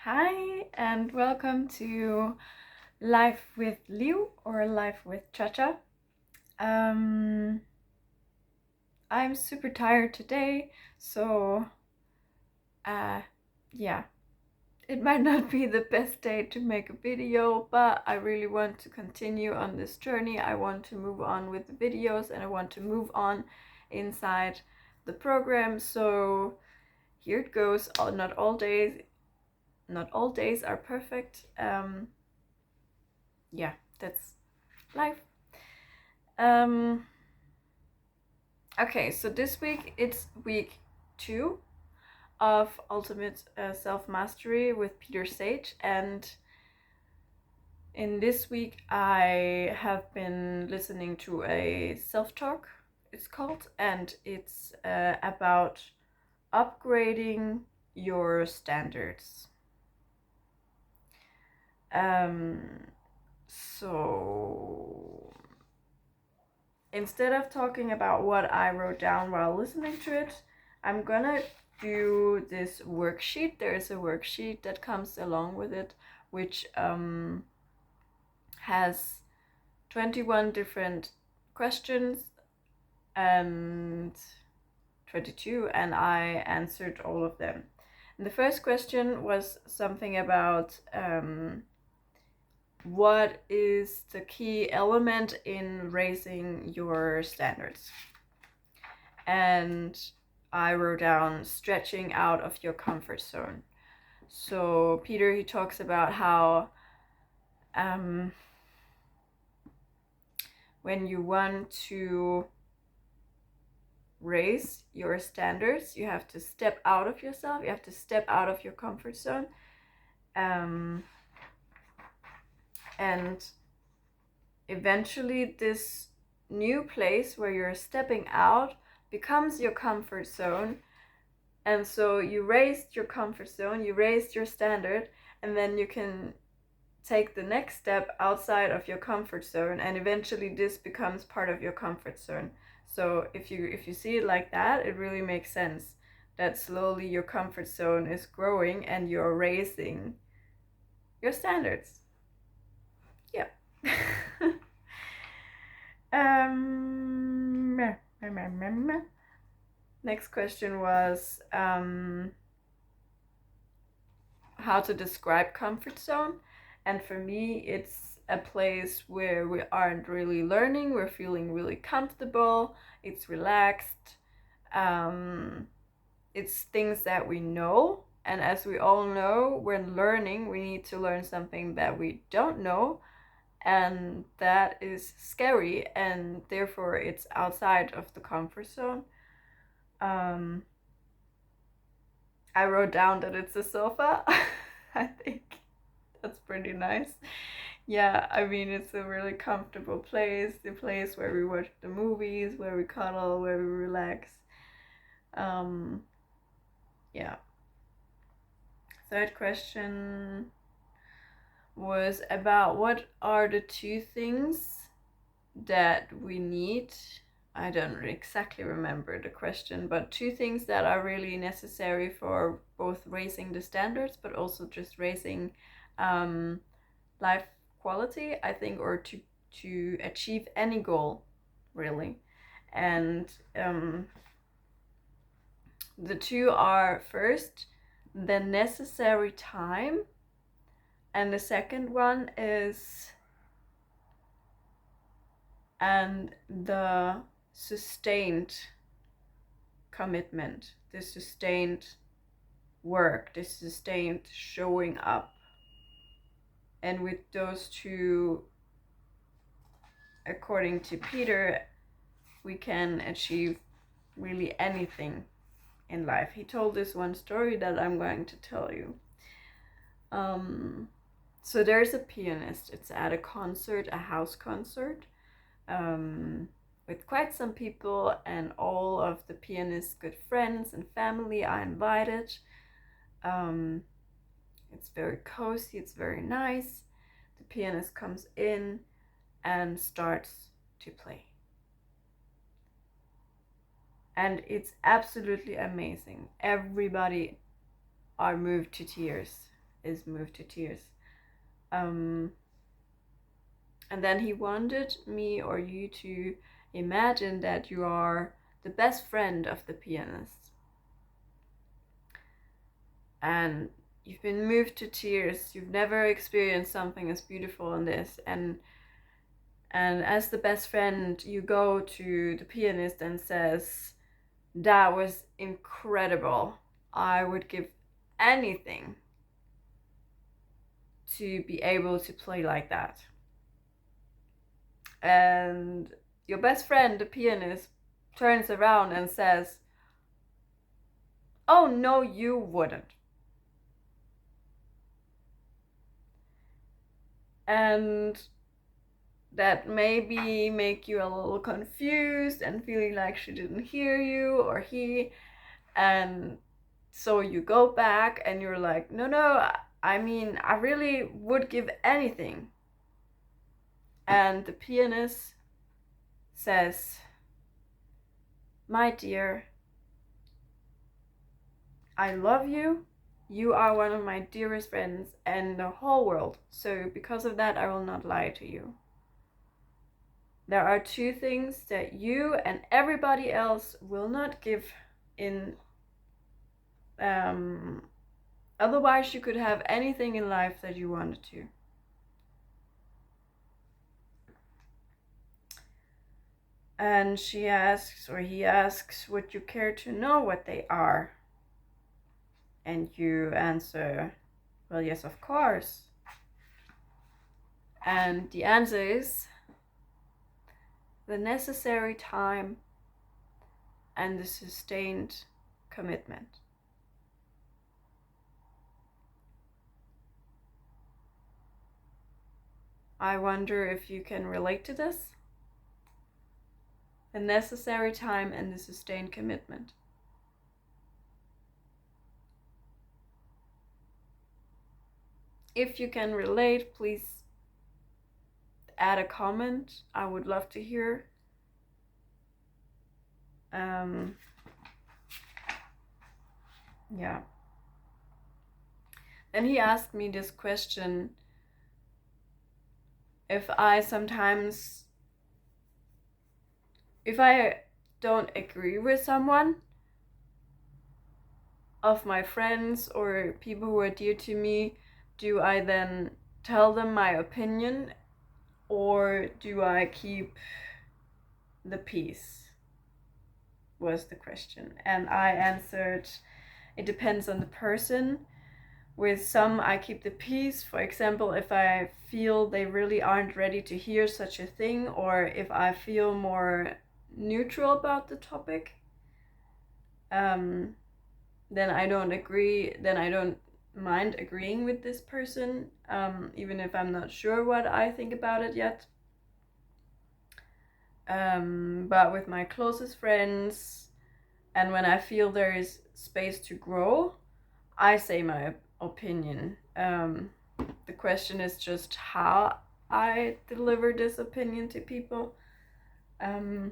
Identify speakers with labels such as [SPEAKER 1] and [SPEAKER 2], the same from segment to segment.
[SPEAKER 1] Hi, and welcome to Life with Liu or Life-with-chacha. I'm super tired today, so yeah, it might not be the best day to make a video, but I really want to continue on this journey. I want to move on with the videos and I want to move on inside the program. So here it goes. Not all days are perfect. Yeah, that's life. Okay, so this week it's week 2 of Ultimate Self-Mastery with Peter Sage, and in this week I have been listening to a self-talk, it's called, and it's about upgrading your standards. So instead of talking about what I wrote down while listening to it, I'm gonna do this worksheet. There's a worksheet that comes along with it, which has 21 different questions and 22, and I answered all of them. And the first question was something about what is the key element in raising your standards? And I wrote down stretching out of your comfort zone. So Peter, he talks about how when you want to raise your standards, you have to step out of yourself, you have to step out of your comfort zone. And eventually this new place where you're stepping out becomes your comfort zone. And so you raised your comfort zone, you raised your standard, and then you can take the next step outside of your comfort zone, and eventually this becomes part of your comfort zone. So if you see it like that, it really makes sense that slowly your comfort zone is growing and you're raising your standards. Yeah. Next question was how to describe comfort zone. And for me, it's a place where we aren't really learning, we're feeling really comfortable, it's relaxed, it's things that we know. And as we all know, when learning, we need to learn something that we don't know, and that is scary, and therefore it's outside of the comfort zone. I wrote down that it's a sofa. I think that's pretty nice. Yeah, I mean, it's a really comfortable place, the place where we watch the movies, where we cuddle, where we relax. Yeah. Third question was about what are the 2 things that we need. I don't exactly remember the question, but 2 things that are really necessary for both raising the standards, but also just raising life quality, I think, or to achieve any goal, really. And the 2 are, first, the necessary time, and the second one is and the sustained commitment, the sustained work, the sustained showing up. And with those 2, according to Peter, we can achieve really anything in life. He told this one story that I'm going to tell you. So there's a pianist. It's at a concert, a house concert, with quite some people, and all of the pianist's good friends and family are invited. It's very cozy, it's very nice. The pianist comes in and starts to play. And it's absolutely amazing. Everybody are moved to tears. is moved to tears. And then he wanted me or you to imagine that you are the best friend of the pianist. And you've been moved to tears. You've never experienced something as beautiful as this. And as the best friend, you go to the pianist and says, "That was incredible. I would give anything to be able to play like that." And your best friend, the pianist, turns around and says, "Oh no, you wouldn't." And that maybe make you a little confused and feeling like she didn't hear you or he. And so you go back and you're like, no, I mean, I really would give anything. And the pianist says, "My dear, I love you. You are one of my dearest friends in the whole world. So because of that, I will not lie to you. There are two things that you and everybody else will not give in. Otherwise, you could have anything in life that you wanted to." And she asks, or he asks, "Would you care to know what they are?" And you answer, "Well, yes, of course." And the answer is the necessary time and the sustained commitment. I wonder if you can relate to this. The necessary time and the sustained commitment. If you can relate, please add a comment. I would love to hear. Yeah. Then he asked me this question: if I don't agree with someone of my friends or people who are dear to me, do I then tell them my opinion or do I keep the peace? Was the question. And I answered, it depends on the person. With some, I keep the peace. For example, if I feel they really aren't ready to hear such a thing, or if I feel more neutral about the topic, then I don't mind agreeing with this person, even if I'm not sure what I think about it yet. But with my closest friends, and when I feel there is space to grow, I say my opinion. The question is just how I deliver this opinion to people. I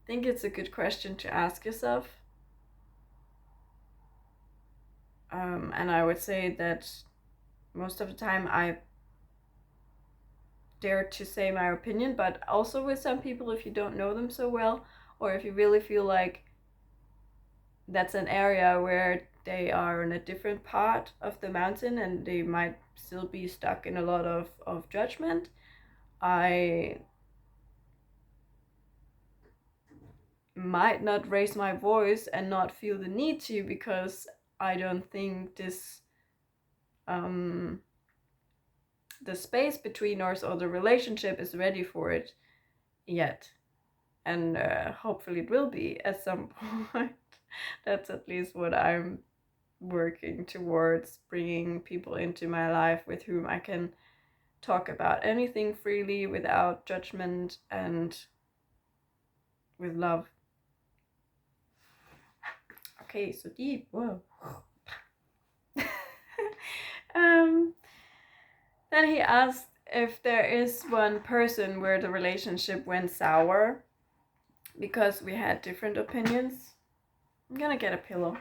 [SPEAKER 1] think it's a good question to ask yourself. And I would say that most of the time I dare to say my opinion, but also with some people, if you don't know them so well, or if you really feel like that's an area where they are in a different part of the mountain and they might still be stuck in a lot of judgment, I might not raise my voice and not feel the need to, because I don't think this the space between us or the relationship is ready for it yet. And hopefully it will be at some point. That's at least what I'm working towards, bringing people into my life with whom I can talk about anything freely without judgment and with love. Okay, so deep. Whoa. Then he asked if there is one person where the relationship went sour because we had different opinions. I'm gonna get a pillow.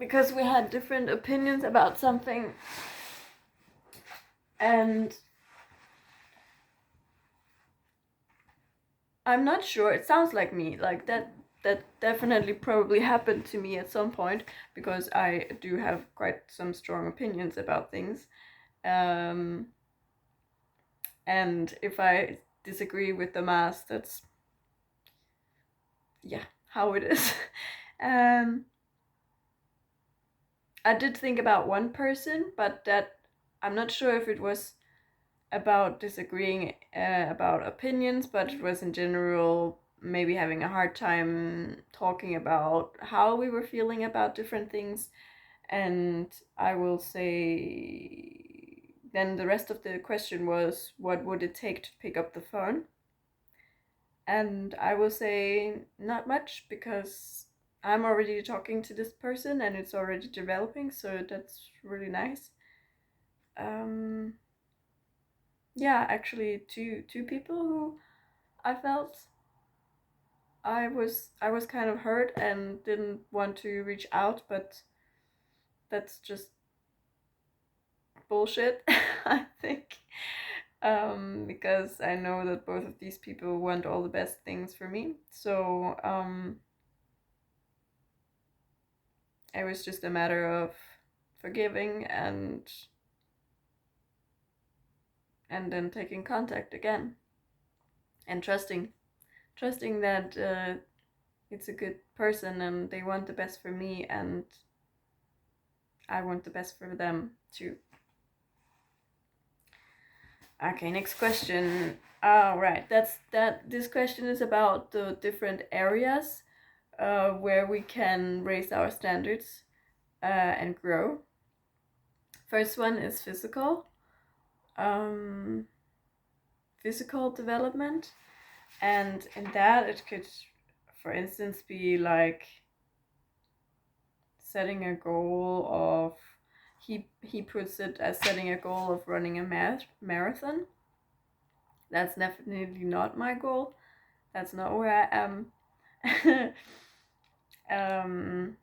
[SPEAKER 1] because we had different opinions about something, and I'm not sure, it sounds like me, like that definitely probably happened to me at some point, because I do have quite some strong opinions about things. And if I disagree with the mass, that's, yeah, how it is. I did think about one person, but that I'm not sure if it was about disagreeing about opinions, but it was in general maybe having a hard time talking about how we were feeling about different things. And I will say, then the rest of the question was, what would it take to pick up the phone? And I will say, not much, because I'm already talking to this person and it's already developing, so that's really nice. Yeah, actually, two people who I felt I was kind of hurt and didn't want to reach out, but that's just bullshit, I think. Because I know that both of these people want all the best things for me. So it was just a matter of forgiving and then taking contact again and trusting that it's a good person and they want the best for me and I want the best for them too. Okay, next question. Right, this question is about the different areas where we can raise our standards and grow. First one is physical development, and in that it could, for instance, be like setting a goal of, he puts it as setting a goal of running a marathon. That's definitely not my goal. That's not where I am. um,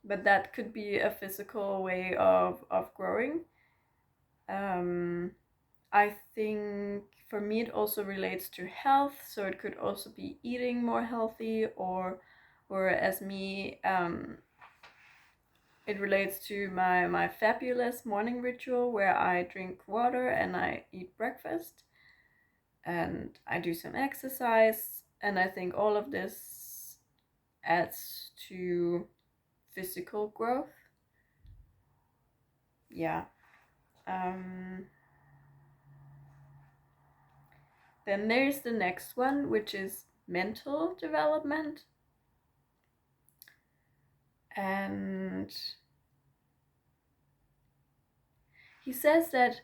[SPEAKER 1] but that could be a physical way of growing. I think for me it also relates to health, so it could also be eating more healthy, or as me, it relates to my fabulous morning ritual where I drink water and I eat breakfast and I do some exercise, and I think all of this adds to physical growth. Yeah. Then there's the next one, which is mental development. And he says that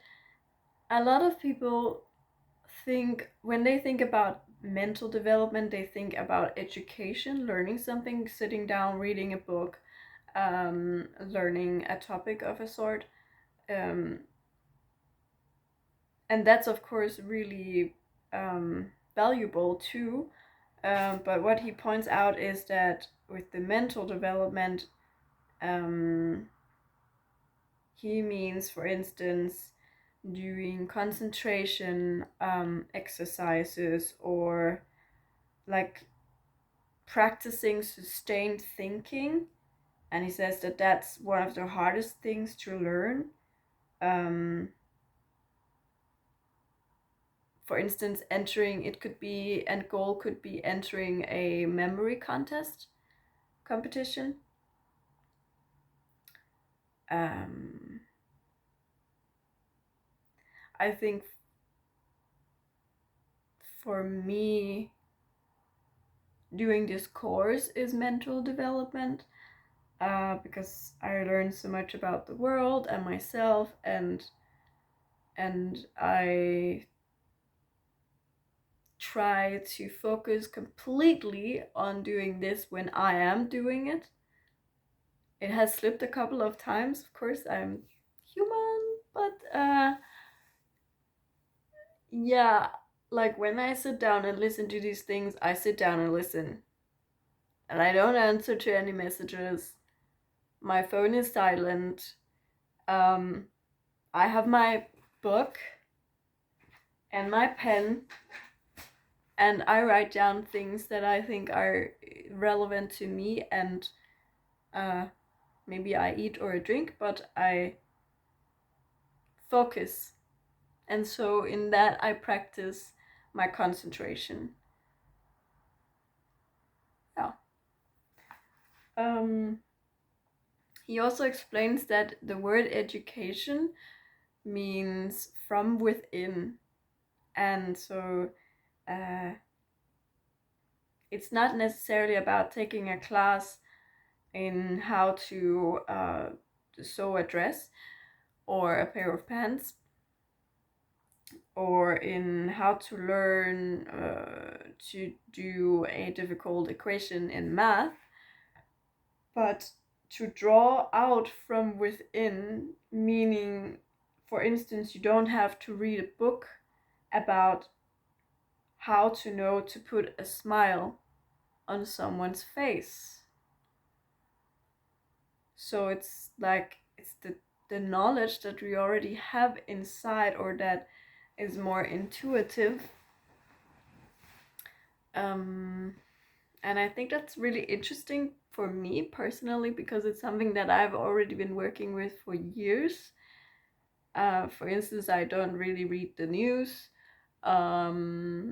[SPEAKER 1] a lot of people think, when they think about mental development, they think about education, learning something, sitting down, reading a book, learning a topic of a sort. And that's, of course, really valuable too. But what he points out is that with the mental development, he means, for instance, doing concentration exercises, or like practicing sustained thinking. And he says that that's one of the hardest things to learn. For instance, goal could be entering a memory competition. I think for me, doing this course is mental development, because I learned so much about the world and myself, and I try to focus completely on doing this when I am doing it. It has slipped a couple of times, of course, I'm human, but yeah, like when I sit down and listen to these things, I sit down and listen. and I don't answer to any messages. My phone is silent. I have my book and my pen, and I write down things that I think are relevant to me, and maybe I eat or I drink, but I focus. And so in that I practice my concentration. Yeah. He also explains that the word education means from within. And so it's not necessarily about taking a class in how to sew a dress or a pair of pants, or in how to learn to do a difficult equation in math, but to draw out from within, meaning, for instance, you don't have to read a book about how to know to put a smile on someone's face. So it's like it's the knowledge that we already have inside, or that is more intuitive. And I think that's really interesting for me personally, because it's something that I've already been working with for years. For instance, I don't really read the news. I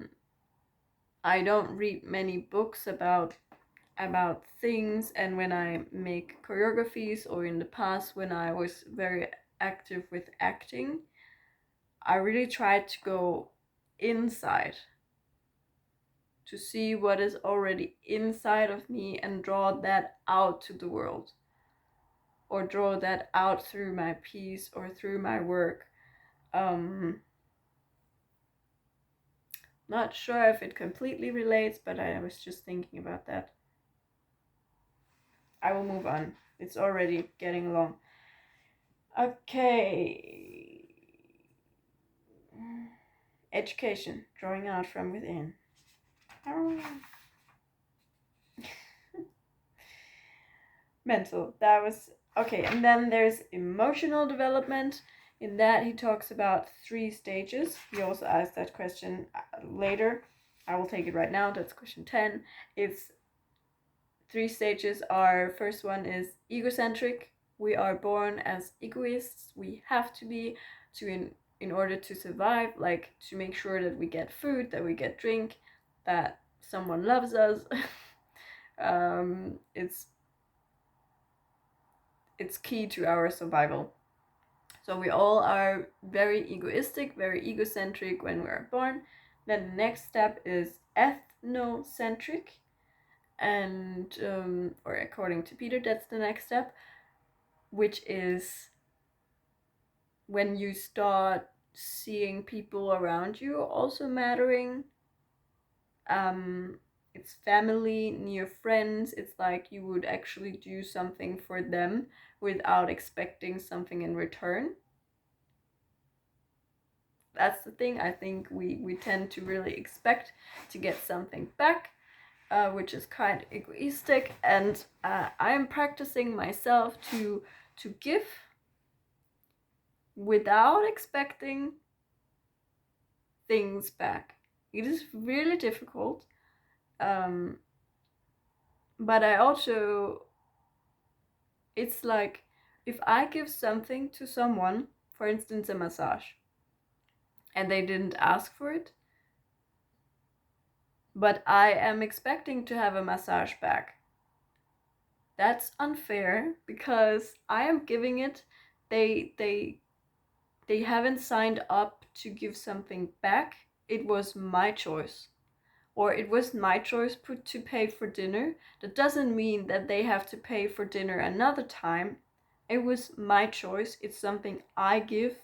[SPEAKER 1] don't read many books about things, and when I make choreographies, or in the past when I was very active with acting, I really tried to go inside to see what is already inside of me and draw that out to the world, or draw that out through my piece or through my work. Not sure if it completely relates, but I was just thinking about that. I will move on. It's already getting long. Okay. Education, drawing out from within. Mental, that was okay. And then there's emotional development. In that, he talks about 3 stages. He also asked that question later. I will take it right now. That's question 10. It's 3 stages are, first one is egocentric. We are born as egoists. We have to be, to in order to survive, like to make sure that we get food, that we get drink, that someone loves us. It's key to our survival. So we all are very egoistic, very egocentric when we are born. Then the next step is ethnocentric, and or according to Peter, that's the next step, which is when you start seeing people around you also mattering. It's family, near friends. It's like you would actually do something for them without expecting something in return. That's the thing. I think we tend to really expect to get something back, which is kind of egoistic. And I am practicing myself to give without expecting things back. It is really difficult. But I also, it's like if I give something to someone, for instance, a massage, and they didn't ask for it, but I am expecting to have a massage back, that's unfair because I am giving it. They haven't signed up to give something back. It was my choice. Or it was my choice to pay for dinner. That doesn't mean that they have to pay for dinner another time. It was my choice. It's something I give,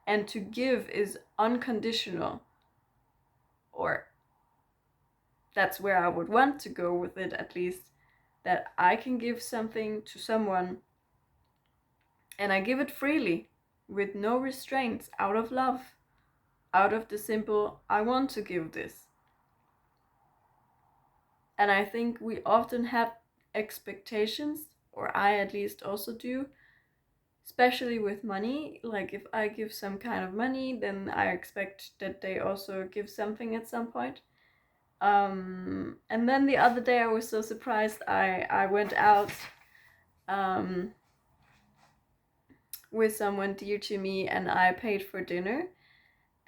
[SPEAKER 1] and to give is unconditional. Or that's where I would want to go with it, at least, that I can give something to someone and I give it freely, with no restraints, out of love, out of the simple, I want to give this. And I think we often have expectations, or I at least also do, especially with money. Like if I give some kind of money, then I expect that they also give something at some point. And then the other day I was so surprised. I went out um, with someone dear to me, and I paid for dinner.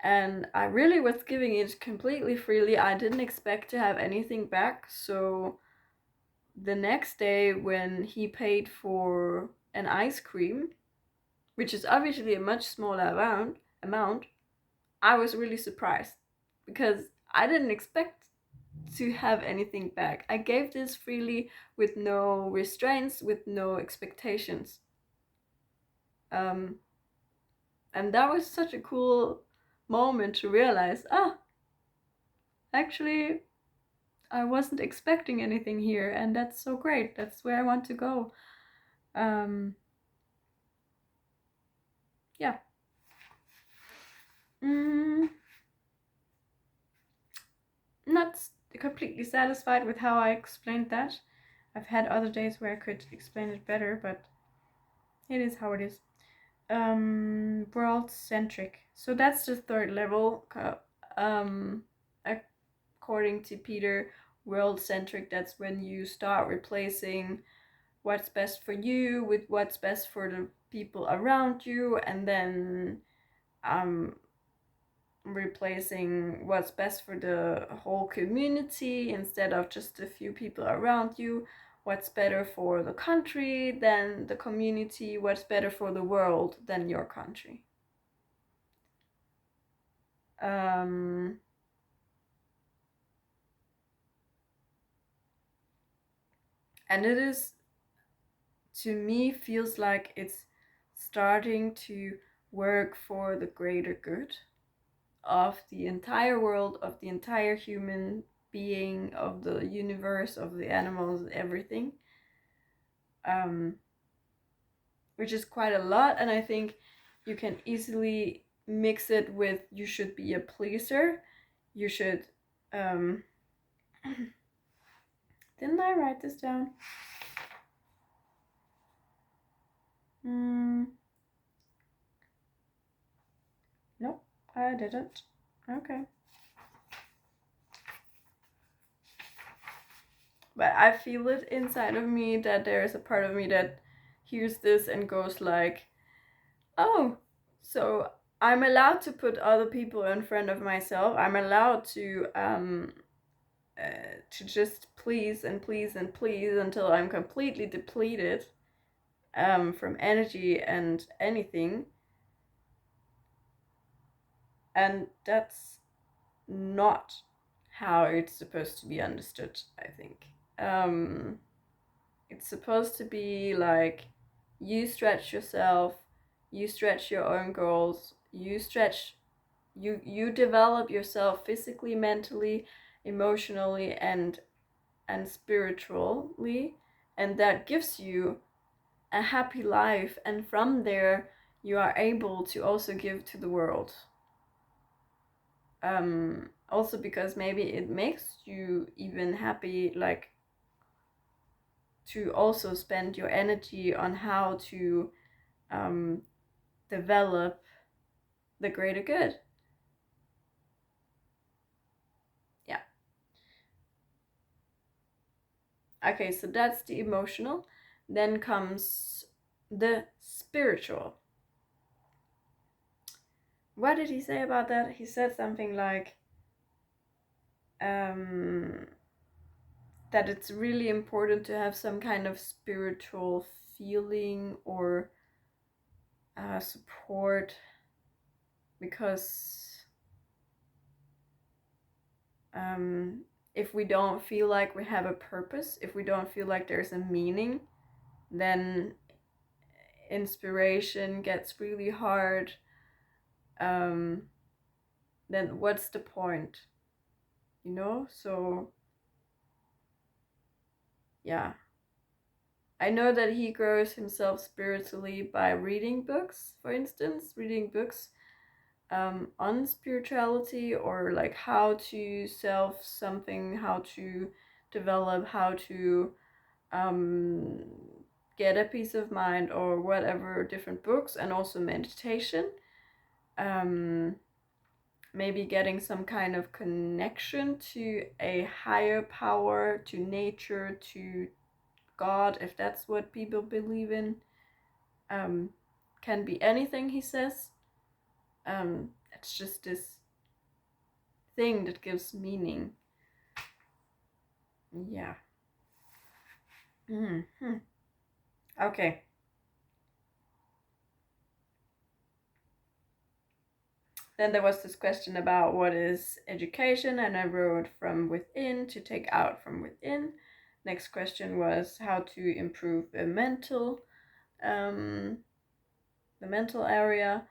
[SPEAKER 1] And I really was giving it completely freely. I didn't expect to have anything back. So the next day, when he paid for an ice cream, which is obviously a much smaller amount, I was really surprised because I didn't expect to have anything back. I gave this freely with no restraints, with no expectations. Um, and that was such a cool moment to realize, actually, I wasn't expecting anything here, and that's so great. That's where I want to go. Um, yeah. Mm, not completely satisfied with how I explained that. I've had other days where I could explain it better, but it is how it is. World centric. So that's the third level. Um, according to Peter, world centric. That's when you start replacing what's best for you with what's best for the people around you, and then um, replacing what's best for the whole community instead of just a few people around you. What's better for the country than the community? What's better for the world than your country? Um, and it is, to me, feels like it's starting to work for the greater good of the entire world, of the entire human being, of the universe, of the animals, everything. Um, which is quite a lot, and I think you can easily mix it with you should be a pleaser. You should. Um, didn't I write this down? Mm, nope, I didn't. Okay. But I feel it inside of me that there is a part of me that hears this and goes like, oh, so I'm allowed to put other people in front of myself. I'm allowed to just please and please and please until I'm completely depleted from energy and anything. And that's not how it's supposed to be understood, I think. It's supposed to be like you stretch yourself, you stretch your own goals, you develop yourself physically, mentally, emotionally, and spiritually, and that gives you a happy life, and from there you are able to also give to the world. Also because maybe it makes you even happy, like to also spend your energy on how to um, develop the greater good. Yeah. Okay, so that's the emotional. Then comes the spiritual. What did he say about that? He said something like um, that it's really important to have some kind of spiritual feeling or support, because if we don't feel like we have a purpose, if we don't feel like there's a meaning, then inspiration gets really hard. Um, then what's the point? So yeah. I know that he grows himself spiritually by reading books, for instance, reading books on spirituality, or like how to self something, how to develop how to get a peace of mind or whatever, different books, and also meditation. Maybe getting some kind of connection to a higher power, to nature, to God, if that's what people believe in. Can be anything, he says. It's just this thing that gives meaning. Yeah. Mm-hmm. Okay. Then there was this question about what is education, and I wrote from within, to take out from within. Next question was how to improve the mental area,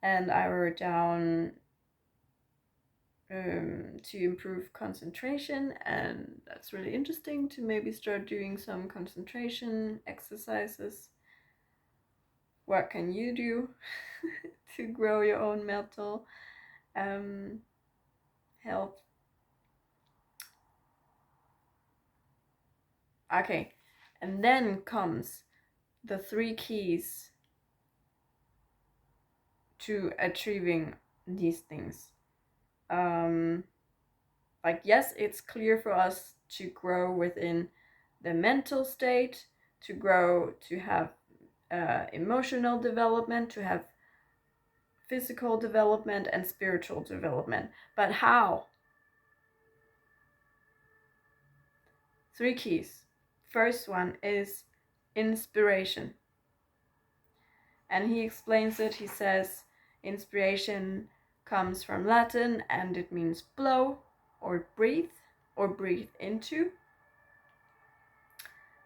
[SPEAKER 1] and I wrote down to improve concentration, and that's really interesting, to maybe start doing some concentration exercises. What can you do to grow your own mental health? Okay, and then comes the 3 keys to achieving these things. Like, yes, it's clear for us to grow within the mental state, to grow, to have emotional development, to have physical development and spiritual development. But how? 3 keys. First one is inspiration. And he explains it. He says inspiration comes from Latin and it means blow or breathe into.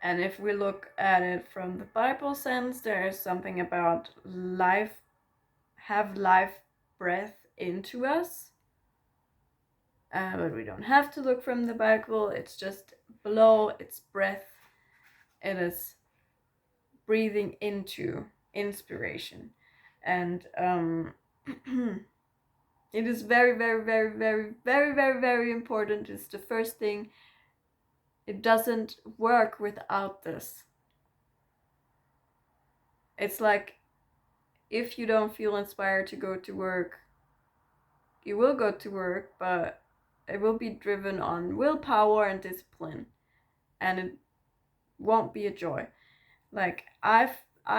[SPEAKER 1] And if we look at it from the Bible sense, there is something about life, have life breath into us. But we don't have to look from the Bible. It's just blow, it's breath. It is breathing into inspiration. And it is very, very, very, very, very, very, very important. It's the first thing. It doesn't work without this. It's like, if you don't feel inspired to go to work, you will go to work, but it will be driven on willpower and discipline, and it won't be a joy. Like, I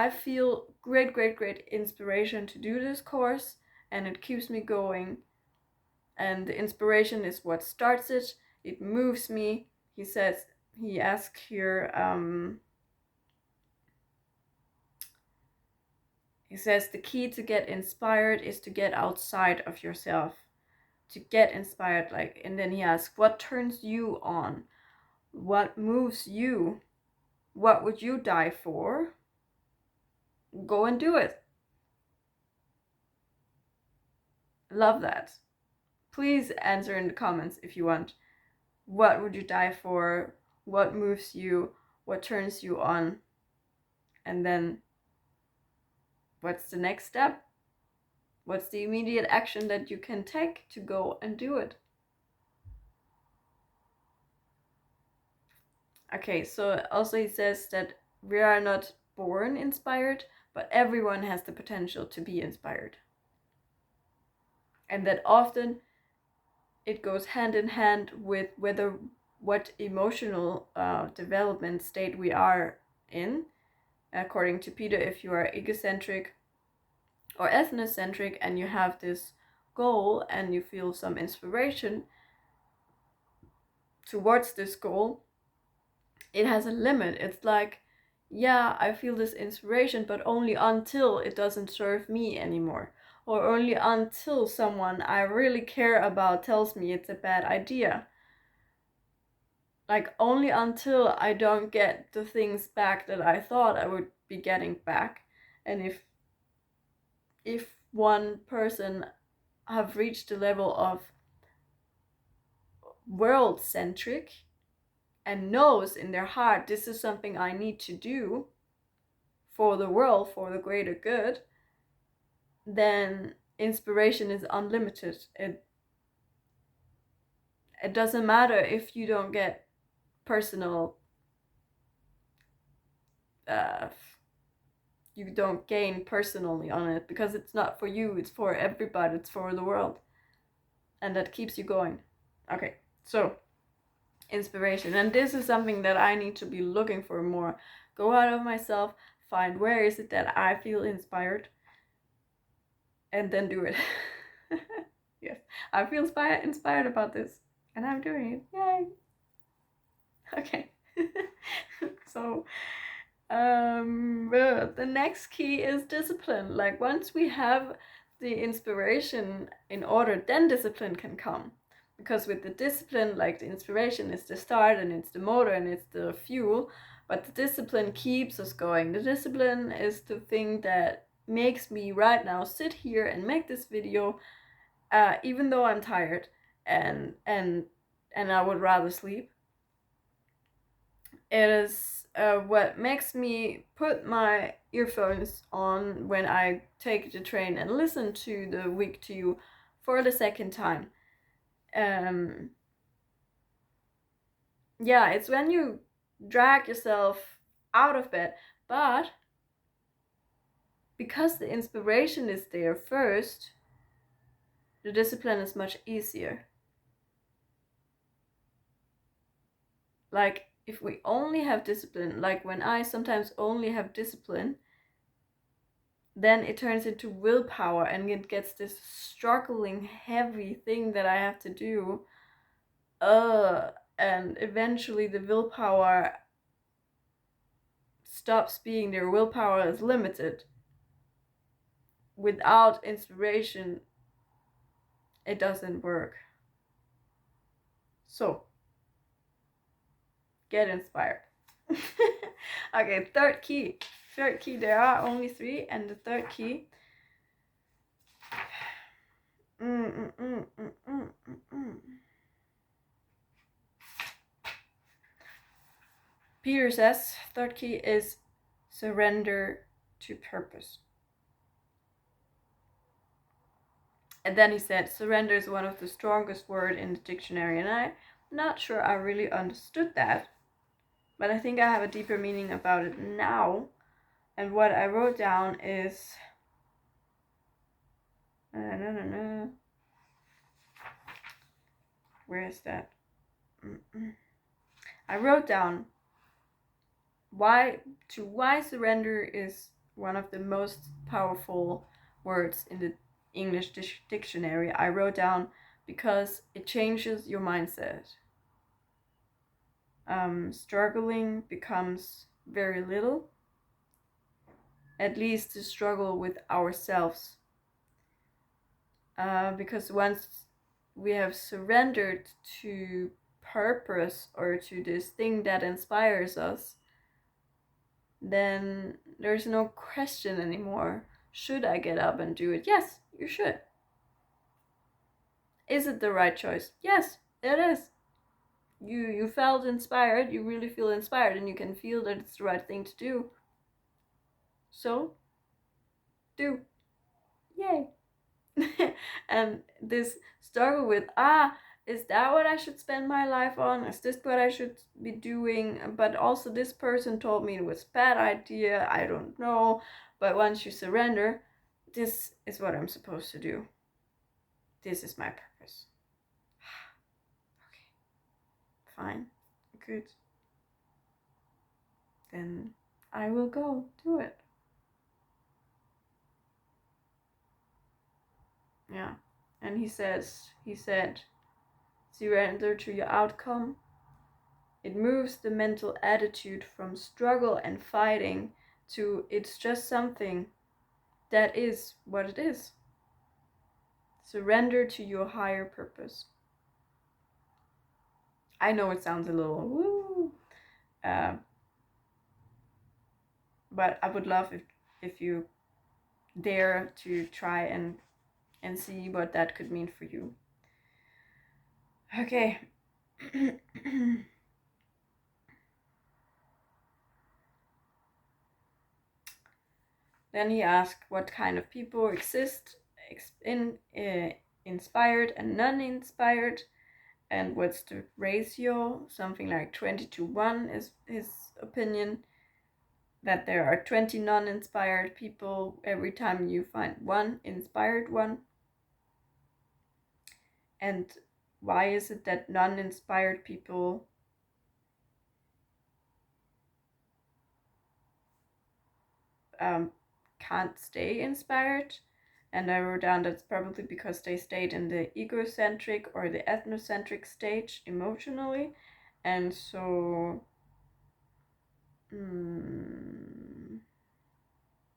[SPEAKER 1] feel great inspiration to do this course, and it keeps me going, and the inspiration is what starts it. It moves me. He asks here, he says the key to get inspired is to get outside of yourself, to get inspired. Like, and then he asks, what turns you on? What moves you? What would you die for? Go and do it. Love that. Please answer in the comments if you want. What would you die for? What moves you? What turns you on? And then, what's the next step? What's the immediate action that you can take to go and do it? Okay, so also he says that we are not born inspired, but everyone has the potential to be inspired. And that often it goes hand in hand with what emotional development state we are in. According to Peter, if you are egocentric or ethnocentric and you have this goal and you feel some inspiration towards this goal, it has a limit. It's like, yeah, I feel this inspiration, but only until it doesn't serve me anymore, or only until someone I really care about tells me it's a bad idea. Like, only until I don't get the things back that I thought I would be getting back. And if one person have reached the level of world centric and knows in their heart this is something I need to do for the world, for the greater good, then inspiration is unlimited. It doesn't matter if you don't get personal, you don't gain personally on it, because it's not for you, it's for everybody, it's for the world, and that keeps you going. Okay, so inspiration, and this is something that I need to be looking for more. Go out of myself, find where is it that I feel inspired, and then do it. Yes, I feel inspired about this, and I'm doing it. Yay! Okay. So the next key is discipline. Like, once we have the inspiration in order, then discipline can come. Because with the discipline, like, the inspiration is the start and it's the motor and it's the fuel, but the discipline keeps us going. The discipline is the thing that makes me right now sit here and make this video, even though I'm tired and I would rather sleep. It is what makes me put my earphones on when I take the train and listen to the Week to You for the second time. Yeah, it's when you drag yourself out of bed, but because the inspiration is there first, the discipline is much easier. Like, if we only have discipline, like when I sometimes only have discipline, then it turns into willpower and it gets this struggling, heavy thing that I have to do. And eventually the willpower stops being there. Willpower is limited. Without inspiration, it doesn't work. So, get inspired. Okay, third key. There are only 3, and the third key. Peter says, third key is surrender to purpose. And then he said, surrender is one of the strongest words in the dictionary. And I'm not sure I really understood that, but I think I have a deeper meaning about it now. And what I wrote down is, where is that? I wrote down why surrender is one of the most powerful words in the English dictionary. I wrote down because it changes your mindset. Struggling becomes very little, at least to struggle with ourselves. Because once we have surrendered to purpose or to this thing that inspires us, then there's no question anymore. Should I get up and do it? Yes, you should. Is it the right choice? Yes, it is. You felt inspired, you really feel inspired, and you can feel that it's the right thing to do. So, do. Yay. And this struggle with, is that what I should spend my life on? Is this what I should be doing? But also this person told me it was a bad idea. I don't know. But once you surrender, this is what I'm supposed to do. This is my purpose. Okay. Fine. Good. Then I will go do it. Yeah. And he said, surrender to your outcome. It moves the mental attitude from struggle and fighting to it's just something that is what it is. Surrender to your higher purpose. I know it sounds a little woo, but I would love if you dare to try and see what that could mean for you. Okay. Then he asked what kind of people exist in inspired and non-inspired, And what's the ratio? Something like 20-1 is his opinion. That there are 20 non-inspired people every time you find one inspired one. And why is it that non-inspired people can't stay inspired? And I wrote down that's probably because they stayed in the egocentric or the ethnocentric stage emotionally. And so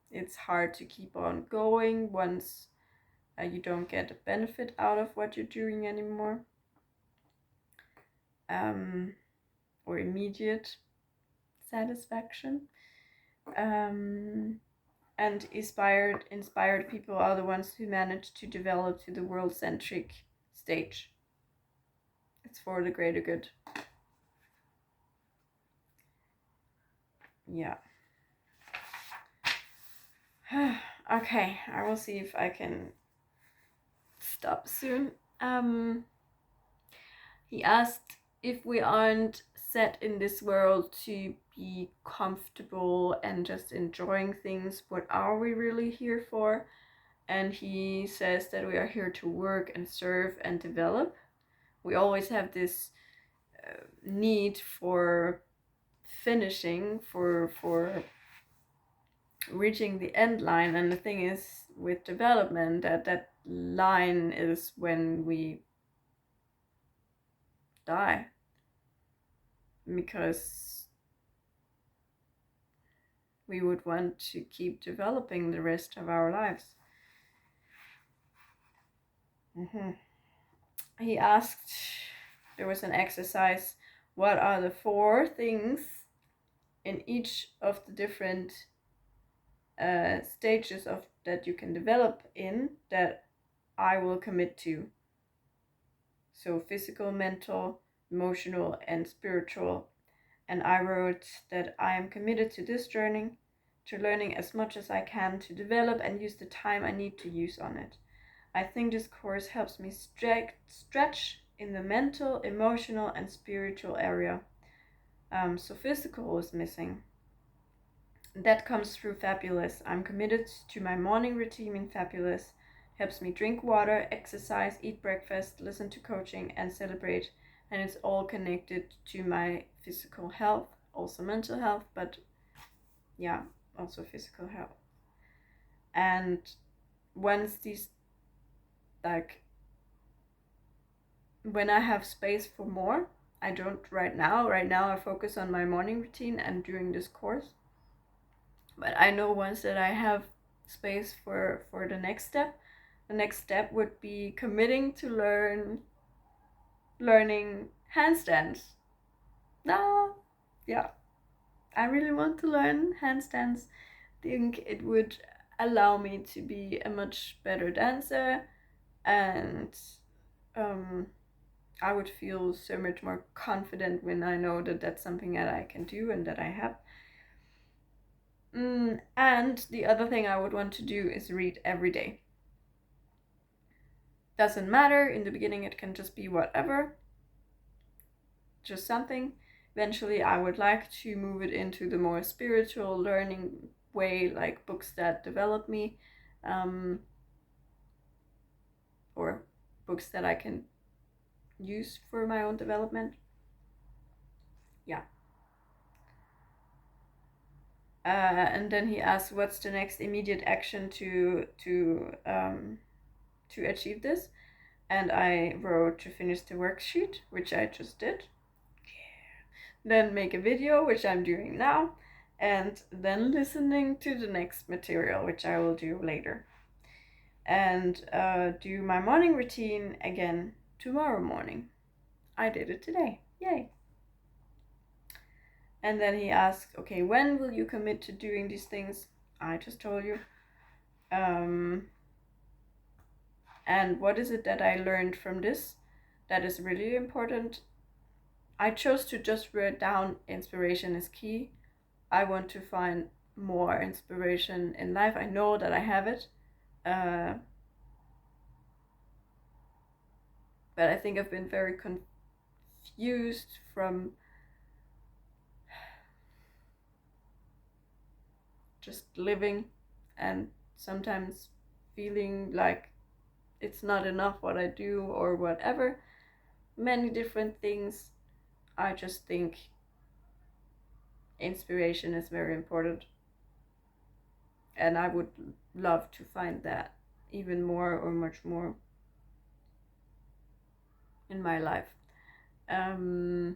[SPEAKER 1] it's hard to keep on going once you don't get a benefit out of what you're doing anymore. Or immediate satisfaction. And inspired people are the ones who manage to develop to the world-centric stage. It's for the greater good. Yeah. Okay, I will see if I can stop soon. He asked if we aren't set in this world to be comfortable and just enjoying things, what are we really here for? And he says that we are here to work and serve and develop. We always have this need for finishing, for reaching the end line. And the thing is with development, that line is when we die, because we would want to keep developing the rest of our lives. He asked, there was an exercise, what are the 4 things in each of the different stages of that you can develop in that I will commit to? So physical, mental, emotional, and spiritual. And I wrote that I am committed to this journey, to learning as much as I can to develop and use the time I need to use on it. I think this course helps me stretch in the mental, emotional, and spiritual area. So physical is missing. That comes through Fabulous. I'm committed to my morning routine in Fabulous. Helps me drink water, exercise, eat breakfast, listen to coaching, and celebrate. And it's all connected to my physical health, also mental health, but yeah, also physical health. And once these, like, when I have space for more, I don't right now. Right now I focus on my morning routine and doing this course. But I know once that I have space for the next step would be committing to learning handstands. Yeah, I really want to learn handstands. Think it would allow me to be a much better dancer, and I would feel so much more confident when I know that that's something that I can do and that I have. And the other thing I would want to do is read every day. Doesn't matter, in the beginning it can just be whatever, just something. Eventually I would like to move it into the more spiritual learning way, like books that develop me, or books that I can use for my own development. Yeah. And then he asked, what's the next immediate action to achieve this? And I wrote to finish the worksheet, which I just did. Then make a video, which I'm doing now, and then listening to the next material, which I will do later. And do my morning routine again tomorrow morning. I did it today. Yay! And then he asked, okay, when will you commit to doing these things? I just told you. And what is it that I learned from this that is really important? I chose to just write down inspiration is key. I want to find more inspiration in life. I know that I have it. But I think I've been very confused from just living and sometimes feeling like it's not enough what I do or whatever. Many different things. I just think inspiration is very important. And I would love to find that even more or much more in my life. And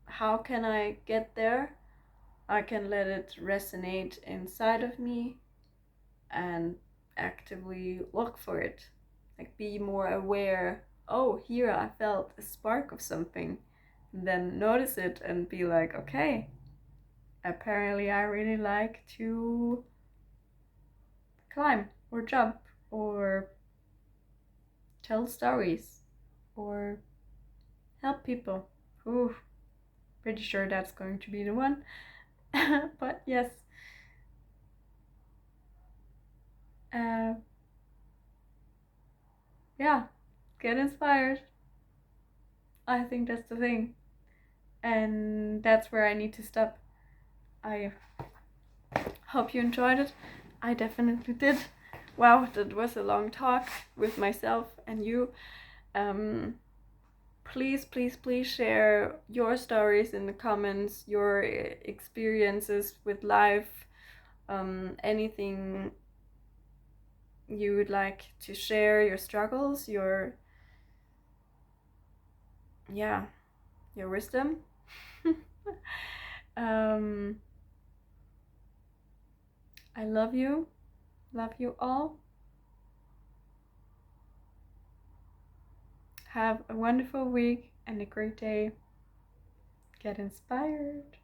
[SPEAKER 1] how can I get there? I can let it resonate inside of me and actively look for it. Like be more aware. Oh, here I felt a spark of something. Then notice it and be like, okay, apparently I really like to climb or jump or tell stories or help people. Ooh, pretty sure that's going to be the one. But yes, uh, yeah, get inspired. I think that's the thing. And that's where I need to stop. I hope you enjoyed it. I definitely did. Wow, that was a long talk with myself and you. Please, please, please share your stories in the comments, your experiences with life, anything you would like to share, your struggles, your wisdom. I love you all. Have a wonderful week and a great day. Get inspired.